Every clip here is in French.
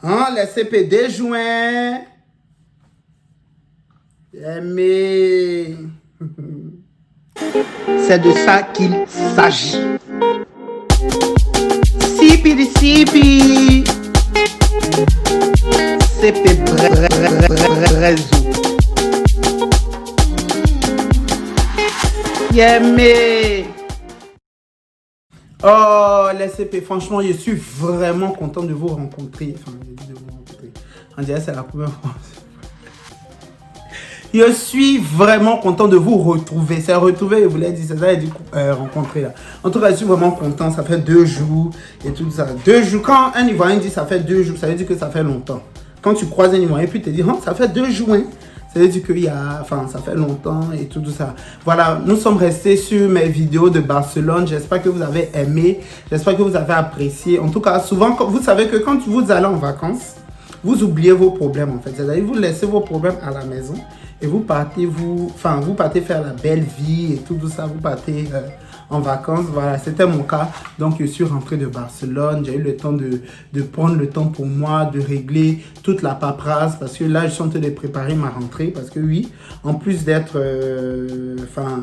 Hein, les CPD joints. Mais c'est de ça qu'il s'agit. Sipi. CP réseau. Mais oh, les CP, franchement, je suis vraiment content de vous rencontrer. Enfin, de vous rencontrer. On dirait que c'est la première fois. Je suis vraiment content de vous retrouver. C'est retrouver, je vous l'ai dit, c'est ça, du coup, rencontrer là. En tout cas, je suis vraiment content. Ça fait 2 jours et tout ça. 2 jours. Quand un Ivoirien dit ça fait 2 jours, ça veut dire que ça fait longtemps. Quand tu croises un Ivoirien et puis tu te dis, oh, ça fait 2 jours, hein. Ça veut dire qu'il y a, enfin, ça fait longtemps et tout ça. Voilà, nous sommes restés sur mes vidéos de Barcelone. J'espère que vous avez aimé. J'espère que vous avez apprécié. En tout cas, souvent, vous savez que quand vous allez en vacances, vous oubliez vos problèmes en fait. C'est-à-dire, vous laissez vos problèmes à la maison et vous partez, vous partez faire la belle vie et tout ça. Vous partez en vacances. Voilà, c'était mon cas. Donc, je suis rentré de Barcelone. J'ai eu le temps de prendre le temps pour moi, de régler toute la paperasse parce que là, je suis en train de préparer ma rentrée parce que oui, en plus d'être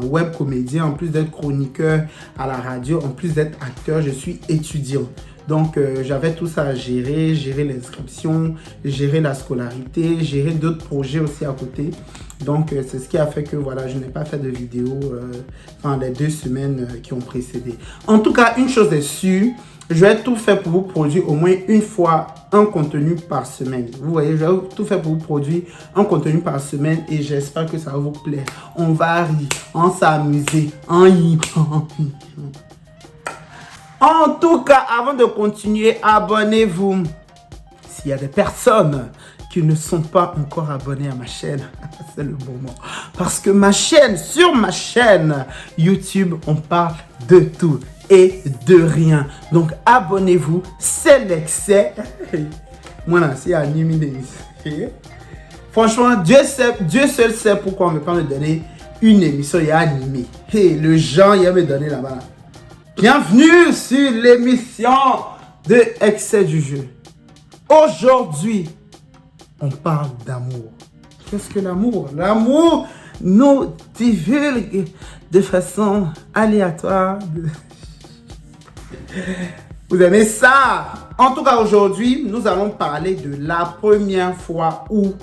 web comédien, en plus d'être chroniqueur à la radio, en plus d'être acteur, je suis étudiant. Donc, j'avais tout ça à gérer l'inscription, gérer la scolarité, gérer d'autres projets aussi à côté. Donc, c'est ce qui a fait que, voilà, je n'ai pas fait de vidéo les 2 semaines qui ont précédé. En tout cas, une chose est sûre, je vais tout faire pour vous produire au moins une fois un contenu par semaine. Vous voyez, je vais tout faire pour vous produire un contenu par semaine et j'espère que ça va vous plaire. On va rire, on s'amuser, on y... En tout cas, avant de continuer, abonnez-vous. S'il y a des personnes qui ne sont pas encore abonnées à ma chaîne, c'est le moment. Parce que sur ma chaîne YouTube, on parle de tout et de rien. Donc, abonnez-vous, c'est l'excès. Moi, là, c'est animé. Franchement, Dieu seul sait pourquoi on ne veut pas me donner une émission et animée. Hey, le genre, il va me donner là-bas. Bienvenue sur l'émission de Excès du jeu. Aujourd'hui, on parle d'amour. Qu'est-ce que l'amour? L'amour nous divulgue de façon aléatoire. Vous aimez ça? En tout cas, aujourd'hui, nous allons parler de la première fois où...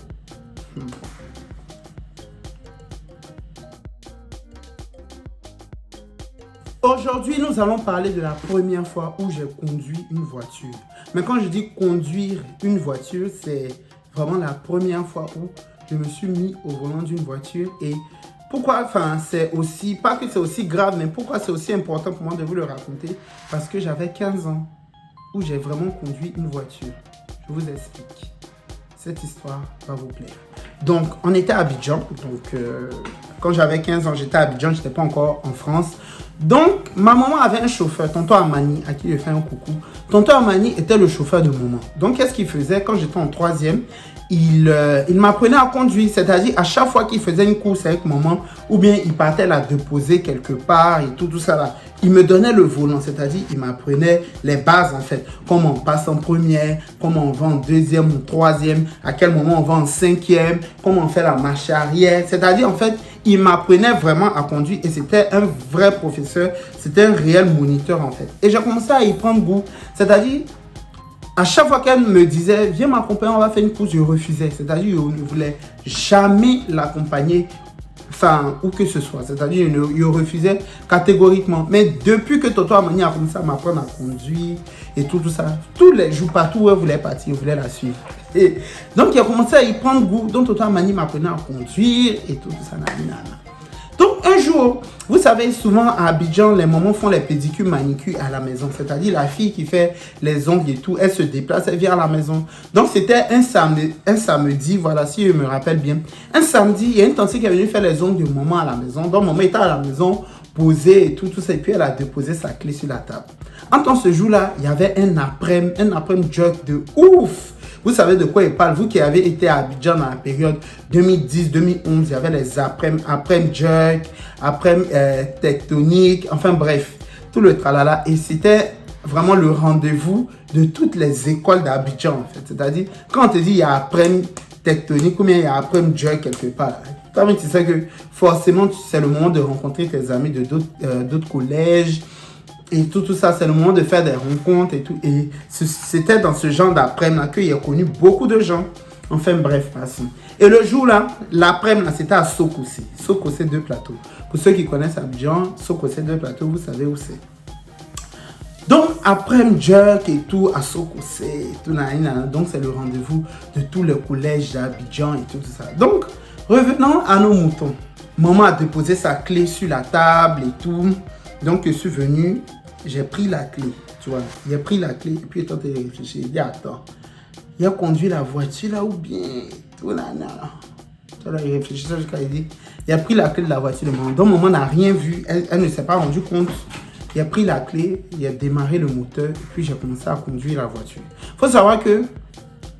Aujourd'hui, nous allons parler de la première fois où j'ai conduit une voiture. Mais quand je dis conduire une voiture, c'est vraiment la première fois où je me suis mis au volant d'une voiture. Et pourquoi, c'est aussi, pas que c'est aussi grave, mais pourquoi c'est aussi important pour moi de vous le raconter? Parce que j'avais 15 ans où j'ai vraiment conduit une voiture. Je vous explique. Cette histoire va vous plaire. Donc, on était à Abidjan. Donc, quand j'avais 15 ans, j'étais à Abidjan. Je n'étais pas encore en France. Donc, ma maman avait un chauffeur, tonton Amani, à qui je fais un coucou. Tonton Amani était le chauffeur de maman. Donc, qu'est-ce qu'il faisait? Quand j'étais en 3e, il m'apprenait à conduire. C'est-à-dire, à chaque fois qu'il faisait une course avec maman, ou bien il partait la déposer quelque part et tout ça là, il me donnait le volant. C'est-à-dire, il m'apprenait les bases en fait. Comment on passe en première, comment on va en 2e ou 3e, à quel moment on va en 5e, comment on fait la marche arrière. C'est-à-dire, en fait, il m'apprenait vraiment à conduire et c'était un vrai professeur, c'était un réel moniteur en fait. Et j'ai commencé à y prendre goût. C'est-à-dire, à chaque fois qu'elle me disait, viens m'accompagner, on va faire une course, je refusais. C'est-à-dire, je ne voulais jamais l'accompagner, où que ce soit. C'est-à-dire, je refusais catégoriquement. Mais depuis que Toto Amani a commencé à m'apprendre à conduire et tout ça, tous les jours, partout où elle voulait partir, je voulais la suivre. Et donc, il a commencé à y prendre goût. Donc, Toto Amani m'apprenait à conduire et tout ça. Donc, un jour, vous savez, souvent à Abidjan, les mamans font les pédicures, manicures à la maison. C'est-à-dire, la fille qui fait les ongles et tout, elle se déplace, elle vient à la maison. Donc, c'était un samedi, voilà, si je me rappelle bien. Un samedi, il y a une tante qui est venue faire les ongles de maman à la maison. Donc, maman était à la maison, posée et tout ça. Et puis, elle a déposé sa clé sur la table. En tant que ce jour-là, il y avait un après-midi jog de ouf. Vous savez de quoi il parle. Vous qui avez été à Abidjan dans la période 2010-2011, il y avait les après-midi jerk, après-midi tectonique, enfin bref, tout le tralala. Et c'était vraiment le rendez-vous de toutes les écoles d'Abidjan, en fait. C'est-à-dire, quand on te dit il y a après tectonique ou bien il y a après job quelque part, toi-même tu sais que forcément c'est le moment de rencontrer tes amis de d'autres collèges et tout ça, c'est le moment de faire des rencontres et tout. Et c'était dans ce genre d'après-midi qu'il a connu beaucoup de gens. Enfin bref, passons. Et le jour là, l'après-midi, c'était à Sokosé. Sokosé 2 plateaux. Pour ceux qui connaissent Abidjan, Sokosé 2 plateaux, vous savez où c'est. Donc, après jerk et tout, à Sokosé, tout donc c'est le rendez-vous de tous les collèges d'Abidjan et tout ça. Donc, revenons à nos moutons. Maman a déposé sa clé sur la table et tout. Donc, je suis venu, j'ai pris la clé, tu vois. J'ai pris la clé et puis, étant de réfléchir, il dit, attends, il a conduit la voiture là ou bien tout là, il réfléchissait jusqu'à il dit, il a pris la clé de la voiture de maman. Donc, maman n'a rien vu, elle ne s'est pas rendue compte. Il a pris la clé, il a démarré le moteur et puis j'ai commencé à conduire la voiture. Il faut savoir que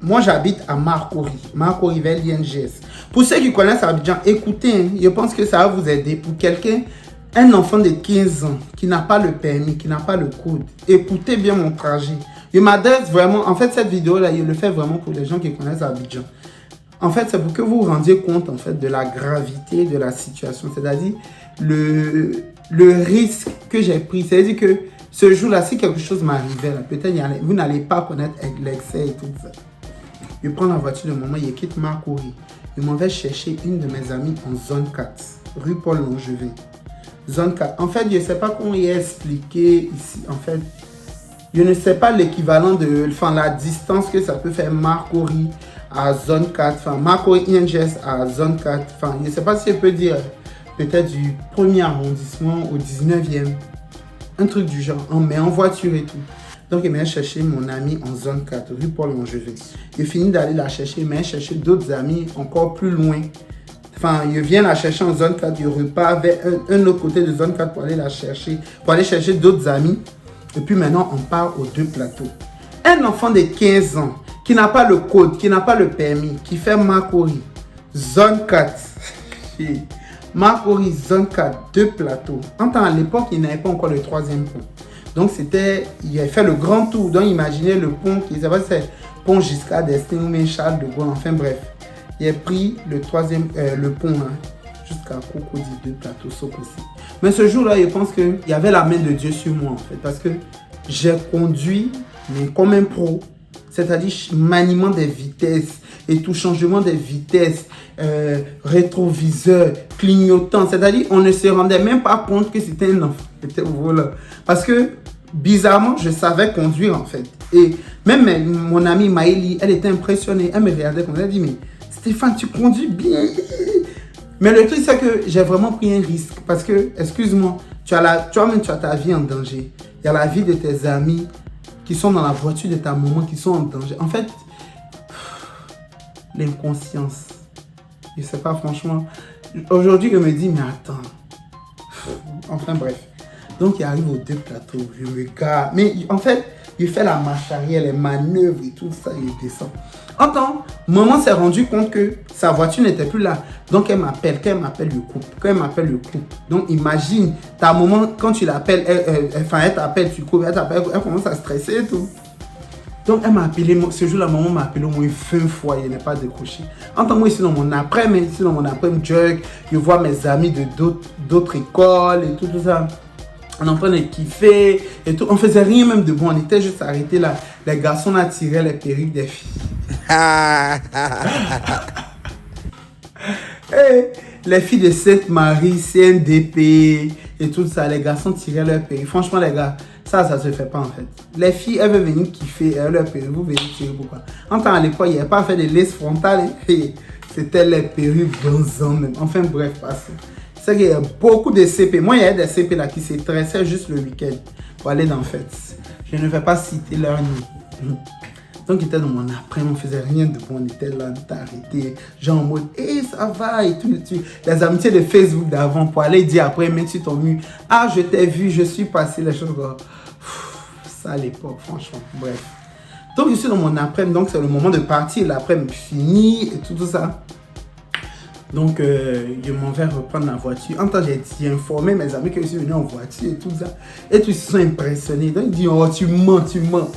moi j'habite à Marcory vers l'INGS. Pour ceux qui connaissent Abidjan, écoutez, je pense que ça va vous aider. Pour quelqu'un, un enfant de 15 ans qui n'a pas le permis, qui n'a pas le code, écoutez bien mon trajet. Je m'adresse vraiment, en fait cette vidéo là, je le fais vraiment pour les gens qui connaissent Abidjan. En fait, c'est pour que vous vous rendiez compte en fait de la gravité de la situation, c'est-à-dire le risque que j'ai pris. C'est-à-dire que ce jour-là, si quelque chose m'arrivait, peut-être vous n'allez pas connaître l'excès et tout ça. Je prends la voiture de maman, je quitte Marcory. Je m'en vais chercher une de mes amies en zone 4, rue Paul Langevin. Zone 4. En fait, je ne sais pas comment y expliquer ici. En fait, je ne sais pas l'équivalent de la distance que ça peut faire Marcory à zone 4, Marcory INGS à zone 4. Je ne sais pas si je peux dire peut-être du 1er arrondissement au 19e. Un truc du genre, mais en voiture et tout. Donc, il m'a cherché mon ami en zone 4, rue Paul Langevin. J'ai fini d'aller la chercher, il m'a cherché d'autres amis encore plus loin. Je viens la chercher en zone 4, je repars vers un autre côté de zone 4 pour aller la chercher, pour aller chercher d'autres amis. Et puis maintenant, on part aux 2 plateaux. Un enfant de 15 ans qui n'a pas le code, qui n'a pas le permis, qui fait Marcory, zone 4. Marcory, zone 4, 2 plateaux. En temps, à l'époque, il n'avait pas encore le 3e pont. Donc, il a fait le grand tour. Donc, imaginez le pont, c'est pont Giscard d'Estaing ou même Charles de Gaulle. Enfin, bref. Il a pris le 3e, le pont, jusqu'à Cocody, 2 plateaux, Sokosé. Mais ce jour-là, je pense qu'il y avait la main de Dieu sur moi, en fait. Parce que j'ai conduit, mais comme un pro. C'est-à-dire maniement des vitesses et tout, changement des vitesses, rétroviseur, clignotant. C'est-à-dire on ne se rendait même pas compte que c'était un enfant. Voilà. Parce que bizarrement, je savais conduire en fait. Et même mon amie Maëlie, elle était impressionnée. Elle me regardait comme elle dit, mais Stéphane, tu conduis bien. Mais le truc, c'est que j'ai vraiment pris un risque. Parce que, excuse-moi, toi-même, tu as ta vie en danger. Il y a la vie de tes amis qui sont dans la voiture de ta maman, qui sont en danger. En fait, l'inconscience. Je ne sais pas, franchement. Aujourd'hui, je me dis, mais attends. Enfin, bref. Donc, il arrive aux 2 plateaux. Je me gare. Mais en fait, il fait la marche arrière, les manœuvres et tout ça. Il descend. En temps, maman s'est rendu compte que sa voiture n'était plus là. Donc, elle m'appelle. Quand elle m'appelle, le couple. Quand elle m'appelle, le couple. Donc, imagine, ta maman, quand tu l'appelles, elle t'appelle, tu coupes, elle commence à stresser et tout. Donc, elle m'a appelé, ce jour-là, maman m'a appelé au moins 20 fois, il n'est pas décroché. En tant que moi, ici dans mon après-midi, je vois mes amis de d'autres écoles et tout ça. On en train de kiffer et tout. On faisait rien même de bon, on était juste arrêtés là. Les garçons là tiraient les perruques des filles. Hey, les filles de Sainte-Marie, CNDP et tout ça, les garçons tiraient leurs perruques. Franchement, les gars, ça se fait pas en fait. Les filles, elles veulent venir kiffer leurs perruques. Vous venez tirer pourquoi? En temps à l'époque, il n'y avait pas fait de laisse frontale. C'était les perruques dans un même. Enfin, bref, passons. C'est qu'il y a beaucoup de CP. Moi, il y a des CP là qui se stressaient juste le week-end pour aller dans la fête. Je ne vais pas citer leur nom. Donc, il était dans mon après, on faisait rien de bon, on était là, on était arrêté, genre en mode, hey, ça va, et tout. Les amitiés de Facebook d'avant, pour aller dire après, même si ton mur, ah, je t'ai vu, je suis passé, les choses, ça à l'époque, franchement, bref. Donc, je suis dans mon après, donc c'est le moment de partir, l'après-midi fini, et tout ça. Donc, je m'en vais reprendre la voiture. En temps, j'ai informé mes amis que je suis venu en voiture et tout ça. Et tous sont impressionnés. Donc, ils disent, oh, tu mens, tu mens.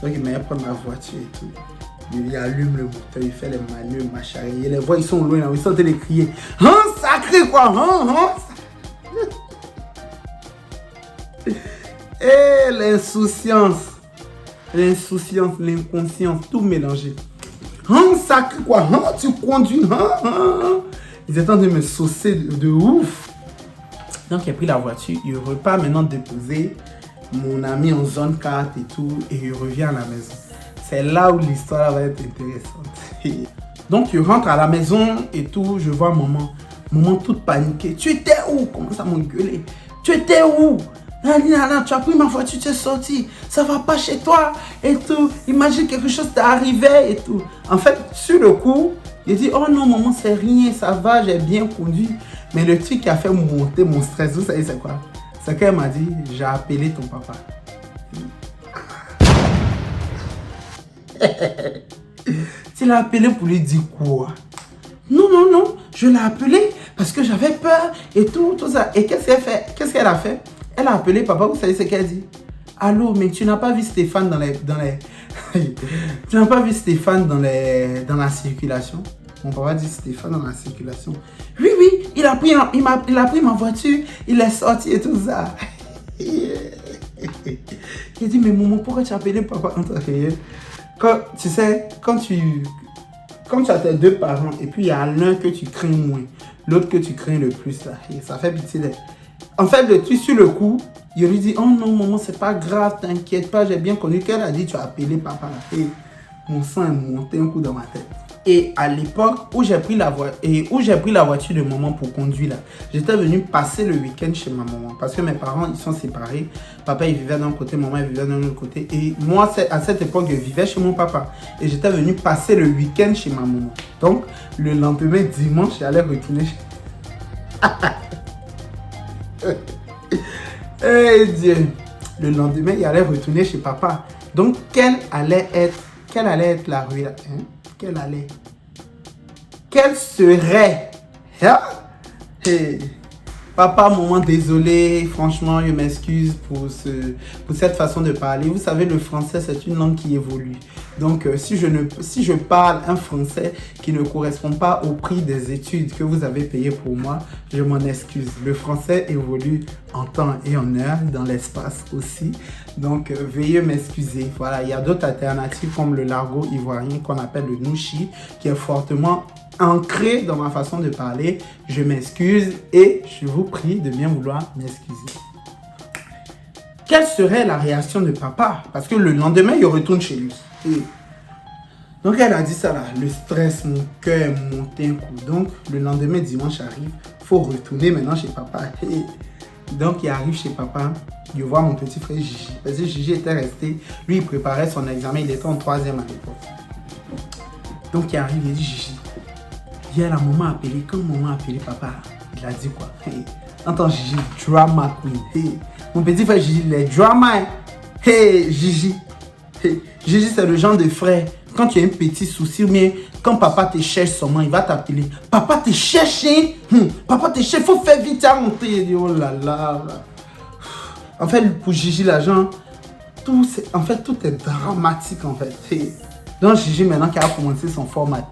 Donc, il m'a prendre la voiture et tout. Il allume le moteur, il fait les manœuvres, machin. Et les voix, ils sont loin, là, ils sont en train de crier. Hein, sacré quoi, hein. Et l'insouciance, l'inconscience, tout mélangé. Hein, sacré quoi, hein, tu conduis, hein. Ils étaient en train de me saucer de ouf. Donc, j'ai pris la voiture, il repart maintenant déposer mon ami en zone 4 et tout, et il revient à la maison. C'est là où l'histoire va être intéressante. Donc, je rentre à la maison et tout, je vois maman. Maman toute paniquée. Tu étais où? Commence à m'engueuler. Tu étais où? Tu as pris ma voiture, tu es sorti. Ça va pas chez toi et tout. Imagine quelque chose t'est arrivé et tout. En fait, sur le coup, j'ai dit, oh non, maman, c'est rien, ça va, j'ai bien conduit. Mais le truc qui a fait monter mon stress, vous savez, c'est quoi? C'est qu'elle m'a dit, j'ai appelé ton papa. Tu l'as appelé pour lui dire quoi? Non, non, non, je l'ai appelé parce que j'avais peur et tout ça. Et qu'est-ce qu'elle fait? Qu'est-ce qu'elle a fait? Elle a appelé papa, vous savez ce qu'elle dit? Allô, mais tu n'as pas vu Stéphane dans les... tu n'as pas vu Stéphane dans la circulation? Mon papa dit Stéphane dans la circulation. Oui, oui, il a pris ma voiture, il est sorti et tout ça. Il dit, mais maman, pourquoi tu as appelé papa? Quand, tu sais, quand tu as tes deux parents et puis il y a l'un que tu crains moins, l'autre que tu crains le plus, là, ça fait pitié. En fait, le truc sur le coup, il lui dit, oh non, maman, c'est pas grave, t'inquiète pas, j'ai bien connu qu'elle a dit, tu as appelé papa. Et mon sang est monté un coup dans ma tête. Et à l'époque où j'ai pris la voiture de maman pour conduire là, j'étais venu passer le week-end chez ma maman. Parce que mes parents, ils sont séparés. Papa, il vivait d'un côté, maman, il vivait d'un autre côté. Et moi, à cette époque, je vivais chez mon papa. Et j'étais venu passer le week-end chez ma maman. Donc, le lendemain, dimanche, j'allais retourner chez... Eh Dieu! Le lendemain, il allait retourner chez papa. Donc, quelle allait être la rue là, hein? Quelle serait? Hein? Hey. Papa, maman, désolé, franchement, je m'excuse pour cette façon de parler. Vous savez, le français, c'est une langue qui évolue. Donc, si je parle un français qui ne correspond pas au prix des études que vous avez payé pour moi, je m'en excuse. Le français évolue en temps et en heure, dans l'espace aussi. Donc, veuillez m'excuser. Voilà, il y a d'autres alternatives comme le largo ivoirien qu'on appelle le nouchi, qui est fortement ancré dans ma façon de parler. Je m'excuse et je vous prie de bien vouloir m'excuser. Quelle serait la réaction de papa? Parce que le lendemain, il retourne chez lui. Et donc, elle a dit ça là, le stress, mon cœur est monté un coup. Donc, le lendemain, dimanche arrive, il faut retourner maintenant chez papa. Et donc, il arrive chez papa, il voit mon petit frère Gigi. Parce que Gigi était resté, lui, il préparait son examen, il était en 3e à l'époque. Donc, il arrive, il dit, Gigi, hier, la maman a appelé. Quand maman a appelé papa, il a dit quoi? Hey, entends Gigi, drama queen. Hey, mon petit frère Gigi, les drama. Hey, Gigi. Hey, Gigi, c'est le genre de frère. Quand tu as un petit souci, mais quand papa te cherche seulement, il va t'appeler. Papa te cherche, papa te cherche, il faut faire vite à monter. Il dit, oh là là. En fait, pour Gigi, l'argent, tout est dramatique en fait. Hey. Donc Gigi, maintenant qui a commencé son format,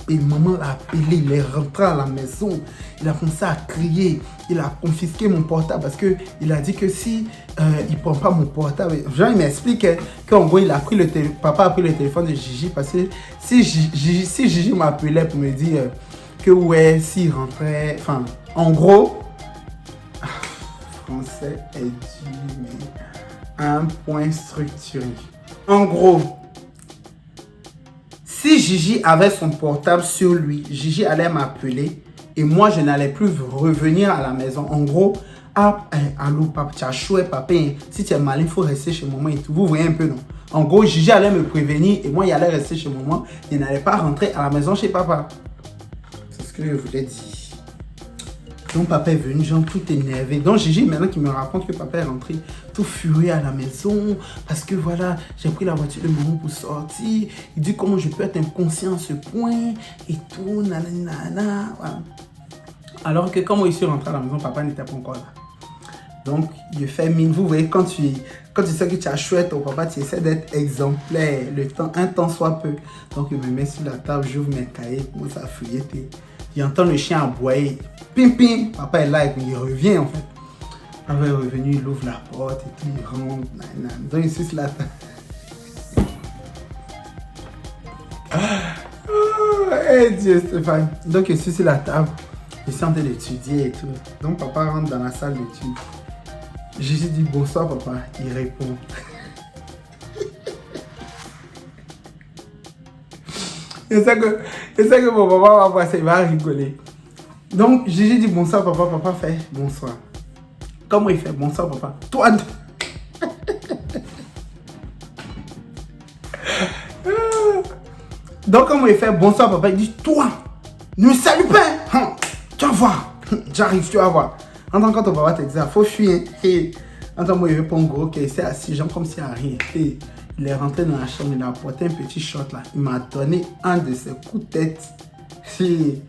maman l'a appelé, il est rentré à la maison, il a commencé à crier, il a confisqué mon portable parce qu'il a dit que si il ne prend pas mon portable, genre il m'explique qu'en gros papa a pris le téléphone de Gigi parce que si Gigi m'appelait pour me dire que ouais, s'il rentrait, enfin en gros, français est dur, mais un point structuré. En gros, si Gigi avait son portable sur lui, Gigi allait m'appeler et moi, je n'allais plus revenir à la maison. En gros, allô, papa, tu as choué, papa, si tu es malin, il faut rester chez maman et tout. Vous voyez un peu, non? En gros, Gigi allait me prévenir et moi, il allait rester chez maman. Il n'allait pas rentrer à la maison chez papa. C'est ce que je voulais dire. Donc, papa est venu, genre, tout énervé. Donc, Gigi, maintenant qu'il me raconte que papa est rentré, tout tout furieux à la maison parce que voilà, j'ai pris la voiture de maman pour sortir. Il dit comment je peux être inconscient à ce point et tout, nanana. Voilà. Alors que quand moi je suis rentré à la maison, papa n'était pas encore là. Donc, je fais mine. Vous voyez, quand tu sais que tu as chouette au papa, tu essaies d'être exemplaire. Un temps soit peu. Donc, je me mets sur la table, j'ouvre mes cahiers, je commence à fouiller. J'entends le chien aboyer. Pim, pim. Papa est là et puis il revient en fait. Papa est revenu, il ouvre la porte et puis il rentre. Donc, je suis sur la table. Oh, hey Dieu, Stéphane. Donc, je suis sur la table. Je suis en train d'étudier et tout. Donc, papa rentre dans la salle d'études. J'ai dit bonsoir papa, il répond. C'est ça que mon papa va voir, il va rigoler. Donc j'ai dit bonsoir papa, papa fait bonsoir. Comment il fait bonsoir papa? Toi. Donc comment il fait bonsoir papa, il dit toi, ne salue pas. Tu vas voir, j'arrive, tu vas voir. En tant que ton papa te dit ça, faut fuir. Hey. En tant que moi, il répond gros, ok, c'est assis, genre comme s'il n'y a rien. Hey. Il est rentré dans la chambre, il a apporté un petit shot là. Il m'a donné un de ses coups de tête. Hey.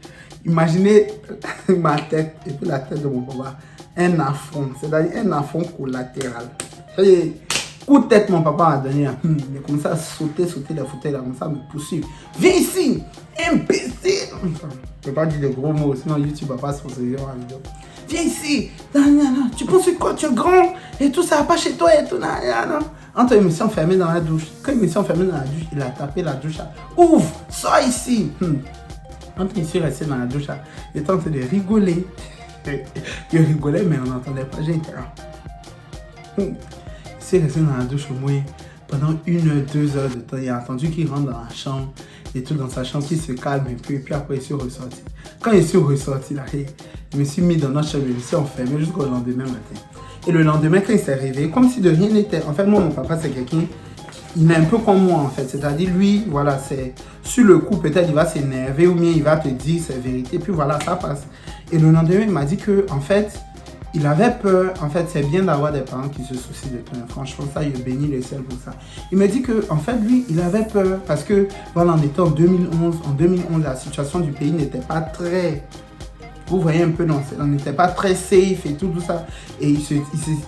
Imaginez ma tête et puis la tête de mon papa. Un affront, c'est-à-dire un affront collatéral. Hey. Coup de tête, mon papa m'a donné. Il a commencé à sauter les fauteuils, il a commencé à me poursuivre. Viens ici, imbécile. Je ne peux pas dire de gros mots, sinon YouTube va pas sponsoriser la vidéo. Viens ici, tu penses que quoi, tu es grand et tout ça va pas chez toi et tout. Entre ils me sont enfermés dans la douche. Quand ils me sont enfermés dans la douche, il a tapé la douche. Ouvre, sors ici. Entre ils sont restés dans la douche, il était en train de rigoler. Il rigolait, mais on n'entendait pas. J'ai été là. Il s'est resté dans la douche au moins pendant 1-2 heures de temps. Il a entendu qu'il rentre dans la chambre et tout dans sa chambre, qu'il se calme un peu. Et puis après, il s'est ressorti. Quand il s'est ressorti, là, je me suis mis dans notre chambre, je me suis enfermé jusqu'au lendemain matin. Et le lendemain, quand il s'est réveillé, comme si de rien n'était. En fait, moi, mon papa, c'est quelqu'un, il est un peu comme moi, en fait. C'est-à-dire, lui, voilà, c'est sur le coup, peut-être il va s'énerver ou bien il va te dire sa vérité. Puis voilà, ça passe. Et le lendemain, il m'a dit que, en fait, il avait peur. En fait, c'est bien d'avoir des parents qui se soucient de toi. Franchement, ça, il bénit le ciel pour ça. Il m'a dit que, en fait, lui, il avait peur parce que, voilà, on était en 2011. En 2011, la situation du pays n'était pas très... Vous voyez un peu, non, on n'était pas très safe et tout ça. Et il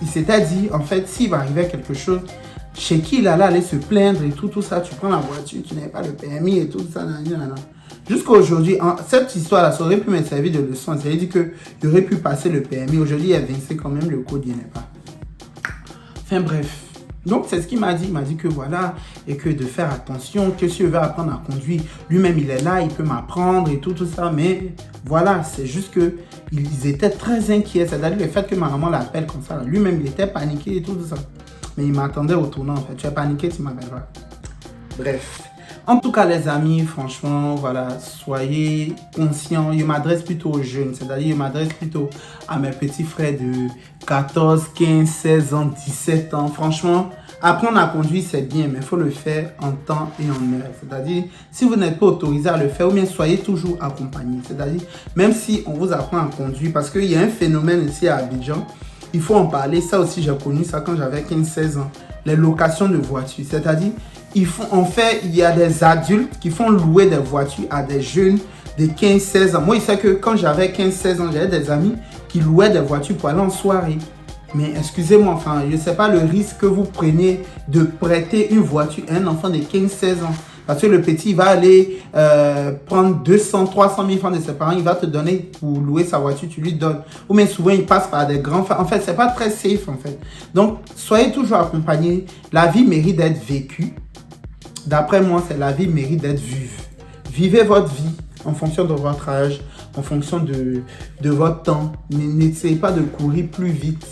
s'était dit, en fait, s'il va arriver quelque chose, chez qui il allait aller se plaindre et tout ça, tu prends la voiture, tu n'avais pas le permis et tout ça. Jusqu'à aujourd'hui, cette histoire-là, ça aurait pu me servir de leçon. Ça veut dire qu'il aurait pu passer le permis. Aujourd'hui, il a vincé quand même le code, il n'y en a pas. Enfin bref. Donc, c'est ce qu'il m'a dit. Il m'a dit que voilà, et que de faire attention, que si je veux apprendre à conduire, lui-même, il est là, il peut m'apprendre et tout ça. Mais voilà, c'est juste qu'ils étaient très inquiets. C'est-à-dire le fait que ma maman l'appelle comme ça, lui-même, il était paniqué et tout ça. Mais il m'attendait au tournant, en fait. Tu es paniqué, tu m'appelles pas. Bref. En tout cas, les amis, franchement, voilà, soyez conscients. Je m'adresse plutôt aux jeunes, c'est-à-dire je m'adresse plutôt à mes petits frères de 14, 15, 16 ans, 17 ans. Franchement, apprendre à conduire, c'est bien, mais il faut le faire en temps et en heure. C'est-à-dire, si vous n'êtes pas autorisé à le faire, ou bien soyez toujours accompagné. C'est-à-dire, même si on vous apprend à conduire, parce qu'il y a un phénomène ici à Abidjan, il faut en parler. Ça aussi, j'ai connu ça quand j'avais 15-16 ans. Les locations de voitures, c'est-à-dire, il y a des adultes qui font louer des voitures à des jeunes de 15-16 ans. Moi, je sais que quand j'avais 15-16 ans, j'avais des amis qui louaient des voitures pour aller en soirée. Mais excusez-moi, enfin, je ne sais pas le risque que vous prenez de prêter une voiture à un enfant de 15-16 ans. Parce que le petit va aller prendre 200, 300 000 francs de ses parents, il va te donner pour louer sa voiture, tu lui donnes. Ou bien souvent, il passe par des grands... En fait, ce n'est pas très safe, en fait. Donc, soyez toujours accompagnés. La vie mérite d'être vécue. D'après moi, c'est la vie mérite d'être vue. Vivez votre vie en fonction de votre âge, en fonction de votre temps. N'essayez pas de courir plus vite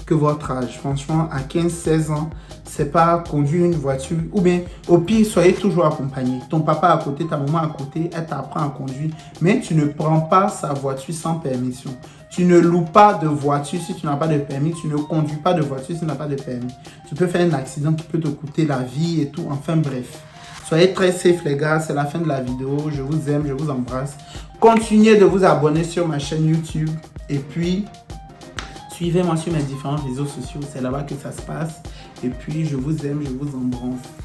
que votre âge. Franchement, à 15-16 ans, c'est pas conduire une voiture. Ou bien, au pire, soyez toujours accompagné. Ton papa à côté, ta maman à côté, elle t'apprend à conduire. Mais tu ne prends pas sa voiture sans permission. Tu ne loues pas de voiture si tu n'as pas de permis. Tu ne conduis pas de voiture si tu n'as pas de permis. Tu peux faire un accident qui peut te coûter la vie et tout. Enfin bref. Soyez très safe les gars. C'est la fin de la vidéo. Je vous aime, je vous embrasse. Continuez de vous abonner sur ma chaîne YouTube. Et puis, Suivez-moi sur mes différents réseaux sociaux, c'est là-bas que ça se passe. Et puis, je vous aime, je vous embrasse.